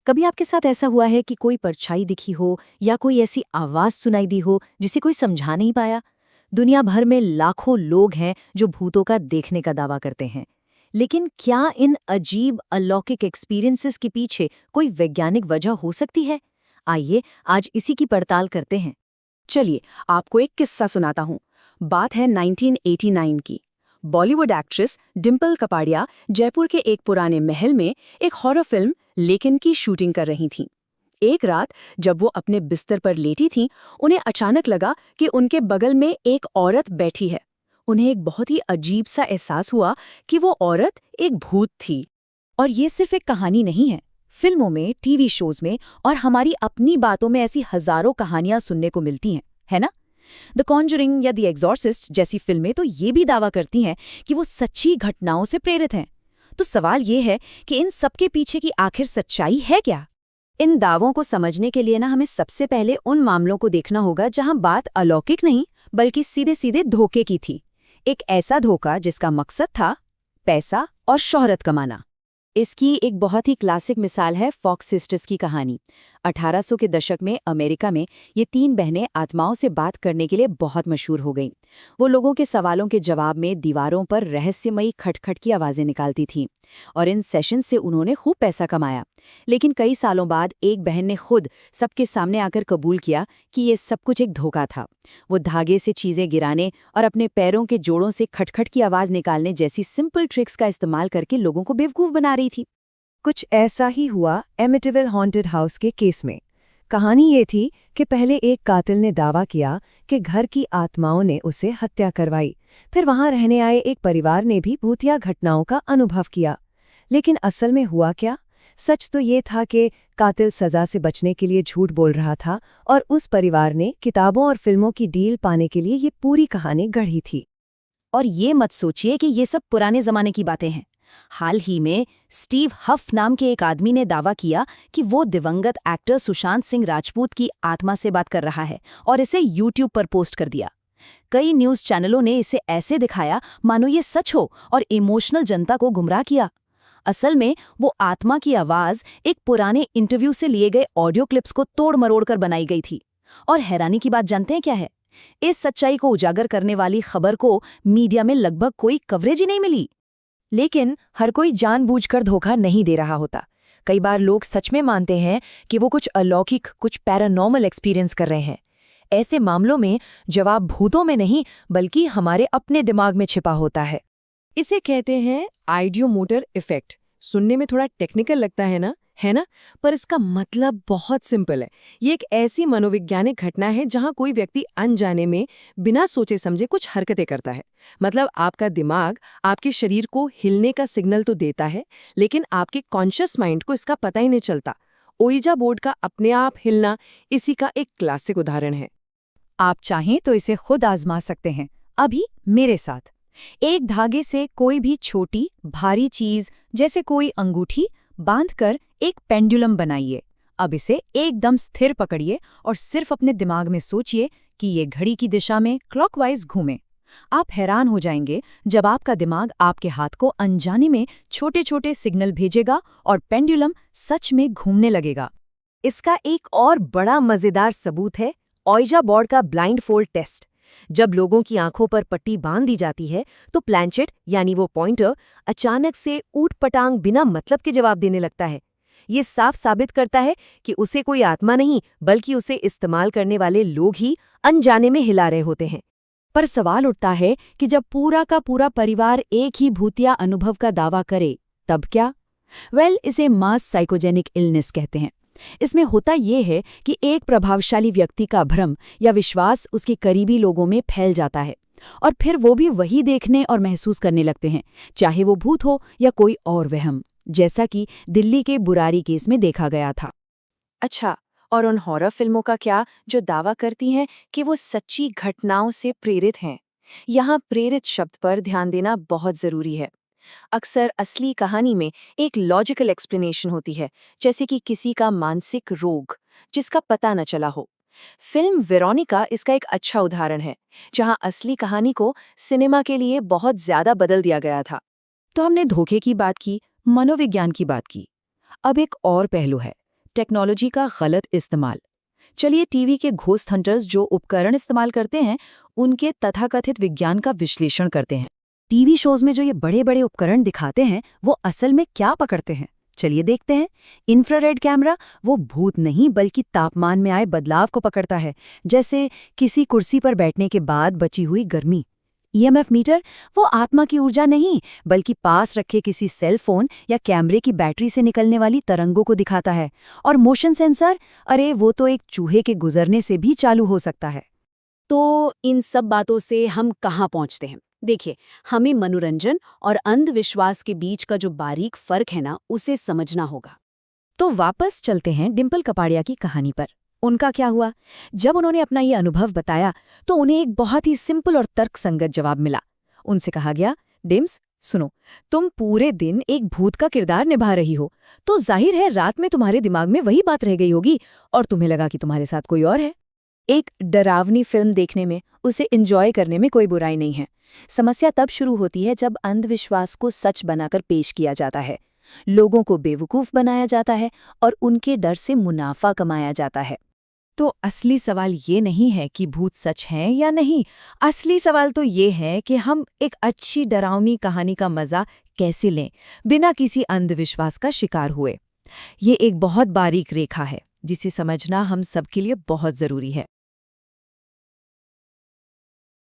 कभी आपके साथ ऐसा हुआ है कि कोई परछाई दिखी हो या कोई ऐसी आवाज सुनाई दी हो जिसे कोई समझा नहीं पाया? दुनिया भर में लाखों लोग हैं जो भूतों का देखने का दावा करते हैं। लेकिन क्या इन अजीब अलौकिक एक्सपीरियंसेस के पीछे कोई वैज्ञानिक वजह हो सकती है? आइए आज इसी की पड़ताल करते हैं। चलिए, आपको एक किस्सा सुनाता हूँ। बात है 1989 की। बॉलीवुड एक्ट्रेस डिम्पल कपाड़िया जयपुर के एक पुराने महल में एक हॉरर फिल्म लेकिन की शूटिंग कर रही थीं। एक रात जब वो अपने बिस्तर पर लेटी थीं, उन्हें अचानक लगा कि उनके बगल में एक औरत बैठी है। उन्हें एक बहुत ही अजीब सा एहसास हुआ कि वो औरत एक भूत थी। और ये सिर्फ एक कहानी नहीं है। फिल्मों में, टीवी शोज में और हमारी अपनी बातों में ऐसी हजारों कहानियां सुनने को मिलती हैं, है ना? द कॉन्जरिंग या द एग्जॉर्सिस्ट जैसी फिल्में तो ये भी दावा करती हैं कि वो सच्ची घटनाओं से प्रेरित हैं। तो सवाल ये है कि इन सबके पीछे की आखिर सच्चाई है क्या? इन दावों को समझने के लिए हमें सबसे पहले उन मामलों को देखना होगा जहां बात अलौकिक नहीं बल्कि सीधे सीधे धोखे की थी। एक ऐसा धोखा जिसका मकसद था पैसा और शोहरत कमाना। इसकी एक बहुत ही क्लासिक मिसाल है फॉक्स सिस्टर्स की कहानी। 1800 के दशक में अमेरिका में ये तीन बहनें आत्माओं से बात करने के लिए बहुत मशहूर हो गईं। वो लोगों के सवालों के जवाब में दीवारों पर रहस्यमयी खटखट की आवाज़ें निकालती थीं और इन सेशन से उन्होंने खूब पैसा कमाया। लेकिन कई सालों बाद एक बहन ने खुद सबके सामने आकर कबूल किया कि ये सब कुछ एक धोखा था। वो धागे से चीज़ें गिराने और अपने पैरों के जोड़ों से खटखट की आवाज़ निकालने जैसी सिंपल ट्रिक्स का इस्तेमाल करके लोगों को बेवकूफ़ बना रही थी। कुछ ऐसा ही हुआ एमिटिविल हॉन्टेड हाउस के केस में। कहानी ये थी कि पहले एक कातिल ने दावा किया कि घर की आत्माओं ने उसे हत्या करवाई। फिर वहां रहने आए एक परिवार ने भी भूतिया घटनाओं का अनुभव किया। लेकिन असल में हुआ क्या? सच तो ये था कि कातिल सजा से बचने के लिए झूठ बोल रहा था और उस परिवार ने किताबों और फिल्मों की डील पाने के लिए ये पूरी कहानी गढ़ी थी। और ये मत सोचिए कि ये सब पुराने जमाने की बातें हैं। हाल ही में स्टीव हफ नाम के एक आदमी ने दावा किया कि वो दिवंगत एक्टर सुशांत सिंह राजपूत की आत्मा से बात कर रहा है और इसे यूट्यूब पर पोस्ट कर दिया। कई न्यूज़ चैनलों ने इसे ऐसे दिखाया मानो ये सच हो और इमोशनल जनता को गुमराह किया। असल में वो आत्मा की आवाज़ एक पुराने इंटरव्यू से लिए गए ऑडियो क्लिप्स को तोड़ मरोड़ कर बनाई गई थी। और हैरानी की बात जानते हैं क्या है? इस सच्चाई को उजागर करने वाली खबर को मीडिया में लगभग कोई कवरेज ही नहीं मिली। लेकिन हर कोई जानबूझकर धोखा नहीं दे रहा होता। कई बार लोग सच में मानते हैं कि वो कुछ अलौकिक, कुछ पैरानॉर्मल एक्सपीरियंस कर रहे हैं। ऐसे मामलों में जवाब भूतों में नहीं बल्कि हमारे अपने दिमाग में छिपा होता है। इसे कहते हैं आइडियोमोटर इफेक्ट। सुनने में थोड़ा टेक्निकल लगता है ना? पर इसका मतलब बहुत सिंपल है। ये एक ऐसी मनोवैज्ञानिक घटना है जहां कोई व्यक्ति अनजाने में बिना सोचे समझे कुछ हरकतें करता है। मतलब आपका दिमाग आपके शरीर को हिलने का सिग्नल तो देता है, लेकिन आपके कॉन्शियस माइंड को इसका पता ही नहीं चलता। ओइजा बोर्ड का अपने आप हिलना इसी का एक क्लासिक उदाहरण है। आप चाहें तो इसे खुद आजमा सकते हैं, अभी मेरे साथ। एक धागे से कोई भी छोटी भारी चीज जैसे कोई अंगूठी बांधकर एक पेंडुलम बनाइए। अब इसे एकदम स्थिर पकड़िए और सिर्फ अपने दिमाग में सोचिए कि ये घड़ी की दिशा में क्लॉकवाइज घूमे। आप हैरान हो जाएंगे जब आपका दिमाग आपके हाथ को अनजाने में छोटे छोटे सिग्नल भेजेगा और पेंडुलम सच में घूमने लगेगा। इसका एक और बड़ा मजेदार सबूत है ओइजा बोर्ड का ब्लाइंड फोल्ड टेस्ट। जब लोगों की आंखों पर पट्टी बांध दी जाती है तो प्लैंचेट यानी वो पॉइंटर अचानक से ऊट पटांग बिना मतलब के जवाब देने लगता है। ये साफ साबित करता है कि उसे कोई आत्मा नहीं बल्कि उसे इस्तेमाल करने वाले लोग ही अनजाने में हिला रहे होते हैं। पर सवाल उठता है कि जब पूरा का पूरा परिवार एक ही भूतिया अनुभव का दावा करे तब क्या? इसे मास साइकोजेनिक इलनेस कहते हैं। इसमें होता ये है कि एक प्रभावशाली व्यक्ति का भ्रम या विश्वास उसके करीबी लोगों में फैल जाता है और फिर वो भी वही देखने और महसूस करने लगते हैं, चाहे वो भूत हो या कोई और वहम, जैसा कि दिल्ली के बुरारी केस में देखा गया था। अच्छा, और उन हॉरर फिल्मों का क्या जो दावा करती हैं कि वो सच्ची घटनाओं से प्रेरित हैं? यहाँ प्रेरित शब्द पर ध्यान देना बहुत जरूरी है। अक्सर असली कहानी में एक लॉजिकल एक्सप्लेनेशन होती है, जैसे कि किसी का मानसिक रोग जिसका पता न चला हो। फिल्म वेरोनिका इसका एक अच्छा उदाहरण है, जहां असली कहानी को सिनेमा के लिए बहुत ज्यादा बदल दिया गया था। तो हमने धोखे की बात की, मनोविज्ञान की बात की। अब एक और पहलू है, टेक्नोलॉजी का गलत इस्तेमाल। चलिए टीवी के घोस्ट हंटर्स जो उपकरण इस्तेमाल करते हैं, उनके तथाकथित विज्ञान का विश्लेषण करते हैं। टीवी शोज में जो ये बड़े बड़े उपकरण दिखाते हैं, वो असल में क्या पकड़ते हैं? चलिए देखते हैं। इंफ्रारेड कैमरा वो भूत नहीं बल्कि तापमान में आए बदलाव को पकड़ता है, जैसे किसी कुर्सी पर बैठने के बाद बची हुई गर्मी। ईएमएफ मीटर वो आत्मा की ऊर्जा नहीं बल्कि पास रखे किसी सेल फोन या कैमरे की बैटरी से निकलने वाली तरंगों को दिखाता है। और मोशन सेंसर, अरे वो तो एक चूहे के गुजरने से भी चालू हो सकता है। तो इन सब बातों से हम कहाँ पहुँचते हैं? देखिए, हमें मनोरंजन और अंधविश्वास के बीच का जो बारीक फर्क है ना, उसे समझना होगा। तो वापस चलते हैं डिम्पल कपाड़िया की कहानी पर। उनका क्या हुआ? जब उन्होंने अपना ये अनुभव बताया तो उन्हें एक बहुत ही सिंपल और तर्कसंगत जवाब मिला। उनसे कहा गया, डिम्स सुनो, तुम पूरे दिन एक भूत का किरदार निभा रही हो, तो जाहिर है रात में तुम्हारे दिमाग में वही बात रह गई होगी और तुम्हें लगा कि तुम्हारे साथ कोई और है। एक डरावनी फिल्म देखने में, उसे एंजॉय करने में कोई बुराई नहीं है। समस्या तब शुरू होती है जब अंधविश्वास को सच बनाकर पेश किया जाता है, लोगों को बेवकूफ बनाया जाता है और उनके डर से मुनाफा कमाया जाता है। तो असली सवाल ये नहीं है कि भूत सच हैं या नहीं। असली सवाल तो ये है कि हम एक अच्छी डरावनी कहानी का मजा कैसे लें बिना किसी अंधविश्वास का शिकार हुए। ये एक बहुत बारीक रेखा है जिसे समझना हम सबके लिए बहुत जरूरी है।